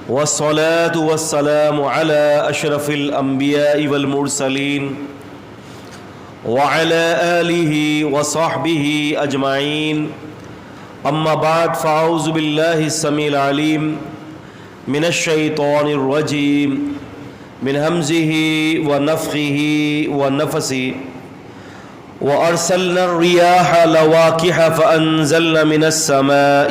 والصلاة والسلام على أشرف الأنبياء والمرسلين وعلى آله وصحبه أجمعين. أما بعد فأعوذ بالله السميع العليم من الشيطان الرجيم من همزه ونفخه ونفثه. وأرسلنا الرياح لواقح فأنزلنا من السماء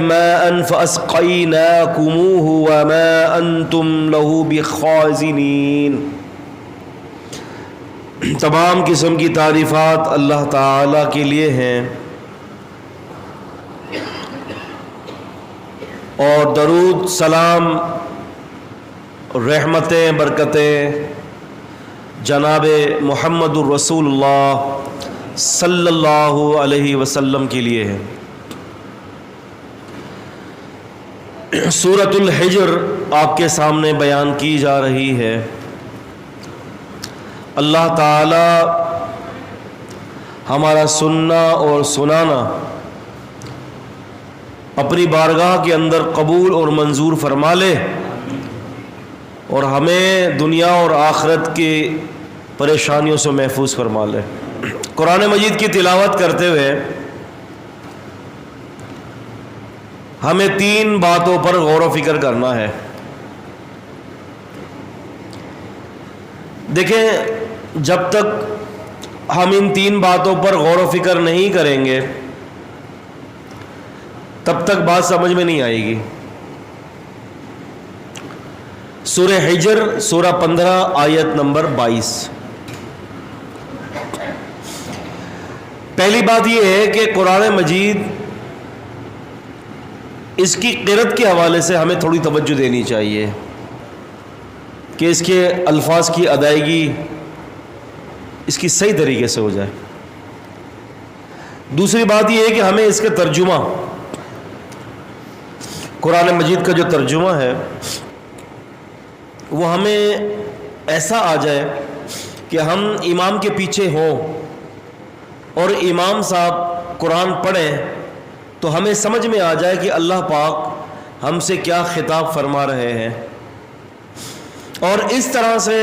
ماء فأسقيناكموه وما أنتم له بخازنين. تمام قسم کی تعریفات اللہ تعالیٰ کے لیے ہیں، اور درود سلام رحمتیں برکتیں جناب محمد الرسول اللہ صلی اللہ علیہ وسلم کے لیے ہے۔ سورۃ الحجر آپ کے سامنے بیان کی جا رہی ہے۔ اللہ تعالی ہمارا سننا اور سنانا اپنی بارگاہ کے اندر قبول اور منظور فرما لے، اور ہمیں دنیا اور آخرت کی پریشانیوں سے محفوظ فرما لے۔ قرآن مجید کی تلاوت کرتے ہوئے ہمیں تین باتوں پر غور و فکر کرنا ہے۔ دیکھیں، جب تک ہم ان تین باتوں پر غور و فکر نہیں کریں گے تب تک بات سمجھ میں نہیں آئے گی۔ سورہ حجر سورہ 15 آیت نمبر 22۔ پہلی بات یہ ہے کہ قرآن مجید اس کی قرأت کے حوالے سے ہمیں تھوڑی توجہ دینی چاہیے کہ اس کے الفاظ کی ادائیگی اس کی صحیح طریقے سے ہو جائے۔ دوسری بات یہ ہے کہ ہمیں اس کا ترجمہ، قرآن مجید کا جو ترجمہ ہے وہ ہمیں ایسا آ جائے کہ ہم امام کے پیچھے ہوں اور امام صاحب قرآن پڑھیں تو ہمیں سمجھ میں آ جائے کہ اللہ پاک ہم سے کیا خطاب فرما رہے ہیں۔ اور اس طرح سے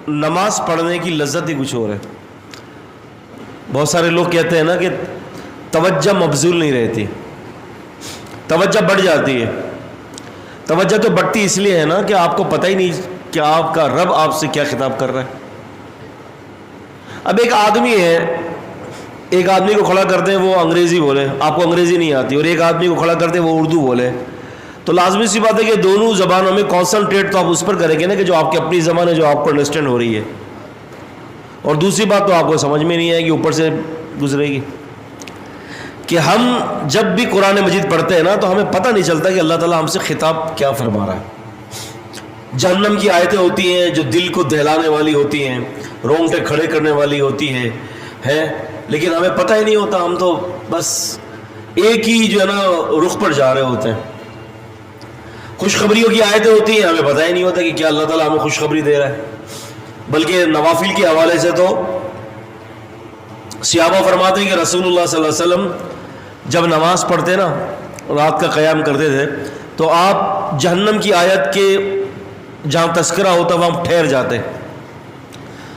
نماز پڑھنے کی لذت ہی کچھ اور ہے۔ بہت سارے لوگ کہتے ہیں نا کہ توجہ مبذول نہیں رہتی، توجہ بڑھ جاتی ہے۔ توجہ تو بڑھتی اس لیے ہے نا کہ آپ کو پتہ ہی نہیں کہ آپ کا رب آپ سے کیا خطاب کر رہا ہے۔ اب ایک آدمی ہے، ایک آدمی کو کھڑا کرتے ہیں وہ انگریزی بولے، آپ کو انگریزی نہیں آتی، اور ایک آدمی کو کھڑا کرتے ہیں وہ اردو بولے، تو لازمی سی بات ہے کہ دونوں زبانوں میں کانسنٹریٹ تو آپ اس پر کریں گے نا کہ جو آپ کی اپنی زبان ہے، جو آپ کو انڈرسٹینڈ ہو رہی ہے، اور دوسری بات تو آپ کو سمجھ میں نہیں آئے گی، اوپر سے گزرے گی۔ کہ ہم جب بھی قرآن مجید پڑھتے ہیں نا تو ہمیں پتہ نہیں چلتا کہ اللہ تعالیٰ ہم سے خطاب کیا فرما رہا ہے۔ جہنم کی آیتیں ہوتی ہیں جو دل کو دہلانے والی ہوتی ہیں، رونگٹے کھڑے کرنے والی ہوتی ہیں، لیکن ہمیں پتہ ہی نہیں ہوتا، ہم تو بس ایک ہی جو ہے نا رخ پر جا رہے ہوتے ہیں۔ خوشخبریوں کی آیتیں ہوتی ہیں، ہمیں پتہ ہی نہیں ہوتا کہ کیا اللہ تعالیٰ ہمیں خوشخبری دے رہا ہے، بلکہ نوافل کے حوالے سے تو صحابہ فرماتے ہیں کہ رسول اللہ صلی اللہ علیہ وسلم جب نماز پڑھتے نا، رات کا قیام کرتے تھے، تو آپ جہنم کی آیت کے جہاں تذکرہ ہوتا وہاں ٹھہر جاتے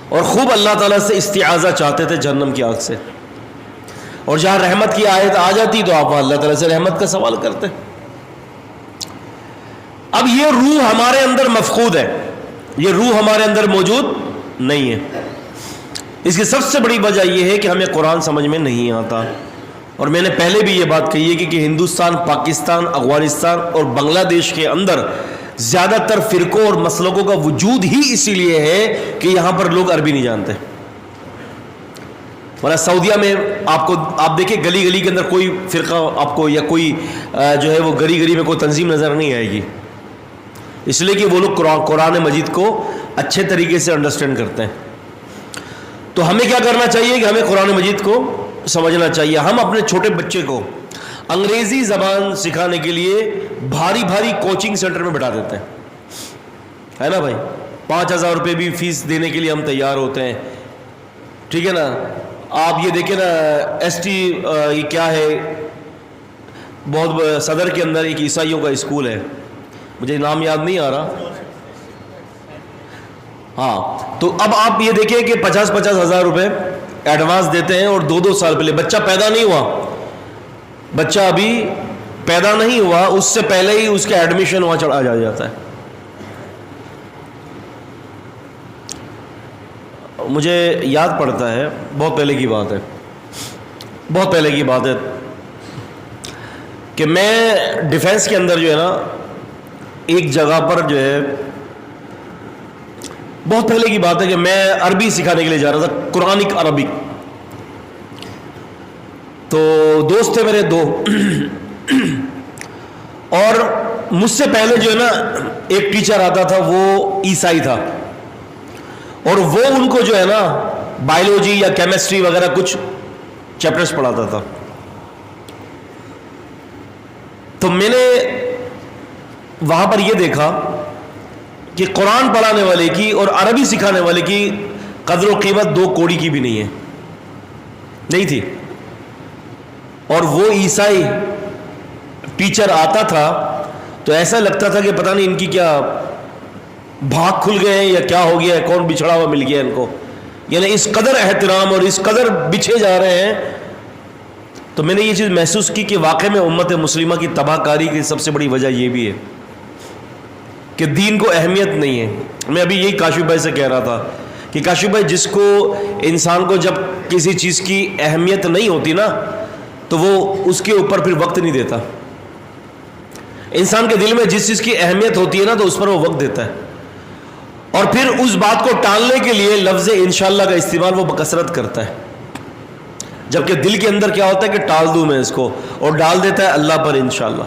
اور خوب اللہ تعالیٰ سے استعاذہ چاہتے تھے جہنم کی آگ سے، اور جہاں رحمت کی آیت آ جاتی تو آپ اللہ تعالیٰ سے رحمت کا سوال کرتے۔ اب یہ روح ہمارے اندر مفقود ہے، یہ روح ہمارے اندر موجود نہیں ہے۔ اس کی سب سے بڑی وجہ یہ ہے کہ ہمیں قرآن سمجھ میں نہیں آتا، اور میں نے پہلے بھی یہ بات کہی ہے کہ ہندوستان، پاکستان، افغانستان اور بنگلہ دیش کے اندر زیادہ تر فرقوں اور مسلکوں کا وجود ہی اسی لیے ہے کہ یہاں پر لوگ عربی نہیں جانتے۔ ورنہ سعودیہ میں آپ دیکھیں گلی گلی کے اندر کوئی فرقہ آپ کو یا کوئی جو ہے وہ گلی گلی میں کوئی تنظیم نظر نہیں آئے گی، اس لیے کہ وہ لوگ قرآن مجید کو اچھے طریقے سے انڈرسٹینڈ کرتے ہیں۔ تو ہمیں کیا کرنا چاہیے کہ ہمیں قرآن مجید کو سمجھنا چاہیے۔ ہم اپنے چھوٹے بچے کو انگریزی زبان سکھانے کے لیے بھاری بھاری کوچنگ سینٹر میں بٹھا دیتے ہیں، ہے نا بھائی؟ 5,000 روپے بھی فیس دینے کے لیے ہم تیار ہوتے ہیں، ٹھیک ہے نا؟ آپ یہ دیکھیں نا ایس ٹی یہ کیا ہے، بہت صدر کے اندر ایک عیسائیوں کا اسکول ہے، مجھے نام یاد نہیں آ رہا. ہاں تو اب آپ یہ دیکھیں کہ 50-50 ہزار روپے ایڈوانس دیتے ہیں اور 2-2 سال پہلے، بچہ پیدا نہیں ہوا، بچہ ابھی پیدا نہیں ہوا، اس سے پہلے ہی اس کا ایڈمیشن وہاں چڑھا جاتا ہے. مجھے یاد پڑتا ہے، بہت پہلے کی بات ہے، بہت پہلے کی بات ہے کہ میں ڈیفینس کے اندر جو ہے نا ایک جگہ پر جو ہے، بہت پہلے کی بات ہے کہ میں عربی سکھانے کے لیے جا رہا تھا، قرآنک عربک. تو دوست تھے میرے 2 اور مجھ سے پہلے جو ہے نا ایک ٹیچر آتا تھا، وہ عیسائی تھا، اور وہ ان کو جو ہے نا بایولوجی یا کیمسٹری وغیرہ کچھ چیپٹرز پڑھاتا تھا. تو میں نے وہاں پر یہ دیکھا کہ قرآن پڑھانے والے کی اور عربی سکھانے والے کی قدر و قیمت 2 کوڑی کی بھی نہیں تھی. اور وہ عیسائی ٹیچر آتا تھا تو ایسا لگتا تھا کہ پتہ نہیں ان کی کیا بھاگ کھل گئے ہیں یا کیا ہو گیا ہے، کون بچھڑا ہوا مل گیا ان کو، یعنی اس قدر احترام اور اس قدر بچھے جا رہے ہیں. تو میں نے یہ چیز محسوس کی کہ واقعی میں امت مسلمہ کی تباہ کاری کی سب سے بڑی وجہ یہ بھی ہے کہ دین کو اہمیت نہیں ہے. میں ابھی یہی کاشف بھائی سے کہہ رہا تھا کہ کاشف بھائی، جس کو انسان کو جب کسی چیز کی اہمیت نہیں ہوتی نا تو وہ اس کے اوپر پھر وقت نہیں دیتا. انسان کے دل میں جس چیز کی اہمیت ہوتی ہے نا تو اس پر وہ وقت دیتا ہے، اور پھر اس بات کو ٹالنے کے لیے لفظ انشاءاللہ کا استعمال وہ بکثرت کرتا ہے، جبکہ دل کے اندر کیا ہوتا ہے کہ ٹال دوں میں اس کو، اور ڈال دیتا ہے اللہ پر انشاءاللہ.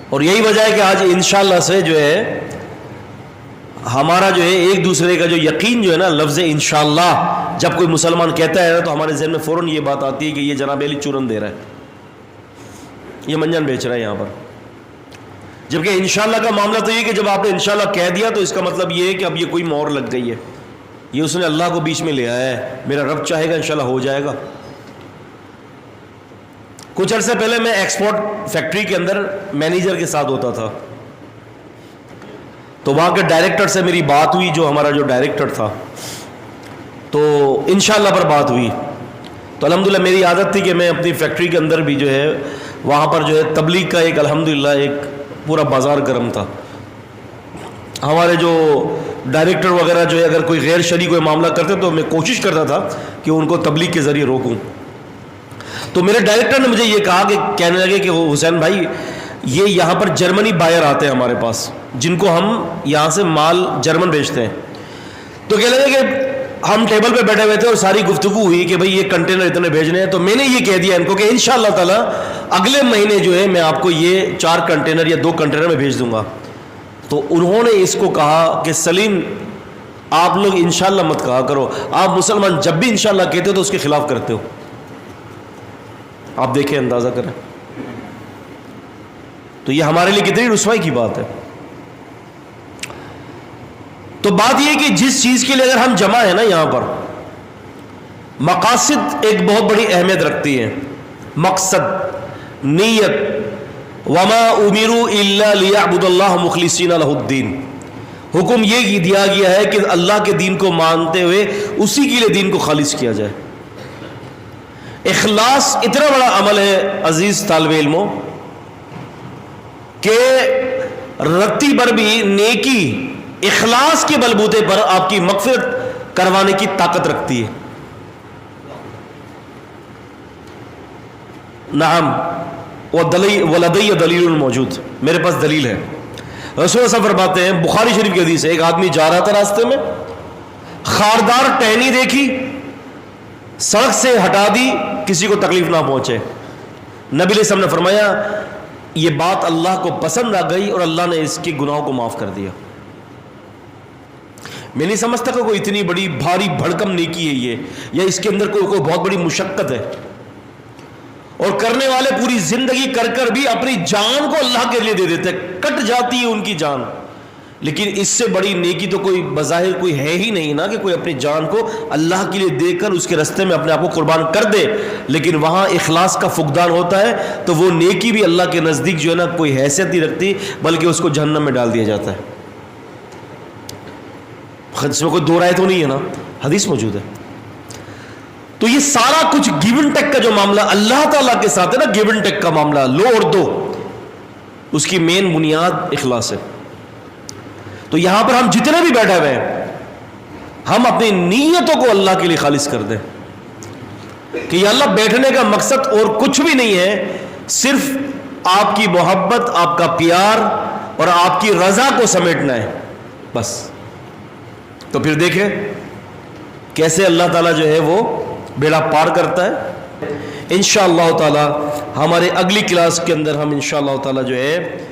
اور یہی وجہ ہے کہ آج انشاءاللہ سے جو ہے ہمارا جو ہے ایک دوسرے کا جو یقین جو ہے نا، لفظ انشاءاللہ جب کوئی مسلمان کہتا ہے تو ہمارے ذہن میں فوراً یہ بات آتی ہے کہ یہ جناب علی چورن دے رہا ہے، یہ منجن بیچ رہا ہے یہاں پر. جبکہ انشاءاللہ کا معاملہ تو یہ کہ جب آپ نے انشاءاللہ کہہ دیا تو اس کا مطلب یہ ہے کہ اب یہ کوئی مہر لگ گئی ہے، یہ اس نے اللہ کو بیچ میں لے آیا ہے، میرا رب چاہے گا انشاءاللہ ہو جائے گا. کچھ عرصے پہلے میں ایکسپورٹ فیکٹری کے اندر مینیجر کے ساتھ ہوتا تھا، تو وہاں کے ڈائریکٹر سے میری بات ہوئی، جو ہمارا جو ڈائریکٹر تھا، تو انشاءاللہ پر بات ہوئی. تو الحمدللہ میری عادت تھی کہ میں اپنی فیکٹری کے اندر بھی جو ہے وہاں پر جو ہے تبلیغ کا ایک الحمدللہ ایک پورا بازار گرم تھا. ہمارے جو ڈائریکٹر وغیرہ جو ہے اگر کوئی غیر شرعی کوئی معاملہ کرتے تو میں کوشش کرتا تھا کہ ان کو تبلیغ کے ذریعے روکوں. تو میرے ڈائریکٹر نے مجھے یہ کہا کہ کہنے لگے کہ حسین بھائی، یہ یہاں پر جرمنی بائر آتے ہیں ہمارے پاس، جن کو ہم یہاں سے مال جرمن بیچتے ہیں. تو کہنے لگے کہ ہم ٹیبل پہ بیٹھے ہوئے تھے اور ساری گفتگو ہوئی کہ بھئی یہ کنٹینر اتنے بھیجنے ہیں. تو میں نے یہ کہہ دیا ان کو کہ انشاءاللہ تعالی اگلے مہینے جو ہے میں آپ کو یہ 4 کنٹینر یا 2 کنٹینر میں بھیج دوں گا. تو انہوں نے اس کو کہا کہ سلیم، آپ لوگ انشاءاللہ مت کہا کرو، آپ مسلمان جب بھی انشاءاللہ کہتے ہو تو اس کے خلاف کرتے ہو. آپ دیکھیں، اندازہ کریں. تو یہ ہمارے لیے کتنی رسوائی کی بات ہے. تو بات یہ کہ جس چیز کے لیے اگر ہم جمع ہیں نا، یہاں پر مقاصد ایک بہت بڑی اہمیت رکھتی ہے. مقصد، نیت، وما امروا الا ليعبدوا الله مخلصین له الدین. حکم یہ دیا گیا ہے کہ اللہ کے دین کو مانتے ہوئے اسی کے لیے دین کو خالص کیا جائے. اخلاص اتنا بڑا عمل ہے عزیز طالب علموں کہ رتی پر بھی نیکی اخلاص کے بلبوتے پر آپ کی مغفرت کروانے کی طاقت رکھتی ہے. نعم ولدی دلیل موجود، میرے پاس دلیل ہے. رسول اللہ فرماتے ہیں، بخاری شریف کی حدیث ہے، ایک آدمی جا رہا تھا راستے میں، خاردار ٹہنی دیکھی، سڑک سے ہٹا دی، کسی کو تکلیف نہ پہنچے. نبی علیہ السلام نے فرمایا یہ بات اللہ کو پسند آ گئی اور اللہ نے اس کے گناہوں کو معاف کر دیا. میں نہیں سمجھتا کہ کوئی اتنی بڑی بھاری بھڑکم نیکی ہے یہ، یا اس کے اندر کوئی بہت بڑی مشقت ہے. اور کرنے والے پوری زندگی کر کر بھی اپنی جان کو اللہ کے لیے دے دیتے ہیں، کٹ جاتی ہے ان کی جان، لیکن اس سے بڑی نیکی تو کوئی بظاہر کوئی ہے ہی نہیں نا، کہ کوئی اپنی جان کو اللہ کے لیے دے کر اس کے راستے میں اپنے آپ کو قربان کر دے، لیکن وہاں اخلاص کا فقدان ہوتا ہے تو وہ نیکی بھی اللہ کے نزدیک جو ہے نا کوئی حیثیت نہیں رکھتی، بلکہ اس کو جہنم میں ڈال دیا جاتا ہے۔ اس میں کوئی دو رائے تو نہیں ہے نا، حدیث موجود ہے۔ تو یہ سارا کچھ گیو اینڈ ٹیک کا جو معاملہ اللہ تعالیٰ کے ساتھ ہے نا، گیو اینڈ ٹیک کا معاملہ، لو اور دو، اس کی مین بنیاد اخلاص ہے۔ تو یہاں پر ہم جتنے بھی بیٹھے ہوئے ہیں، ہم اپنی نیتوں کو اللہ کے لیے خالص کر دیں کہ یا اللہ بیٹھنے کا مقصد اور کچھ بھی نہیں ہے، صرف آپ کی محبت، آپ کا پیار اور آپ کی رضا کو سمیٹنا ہے بس۔ تو پھر دیکھیں کیسے اللہ تعالیٰ جو ہے وہ بیڑا پار کرتا ہے۔ انشاءاللہ تعالی ہمارے اگلی کلاس کے اندر ہم انشاءاللہ تعالی جو ہے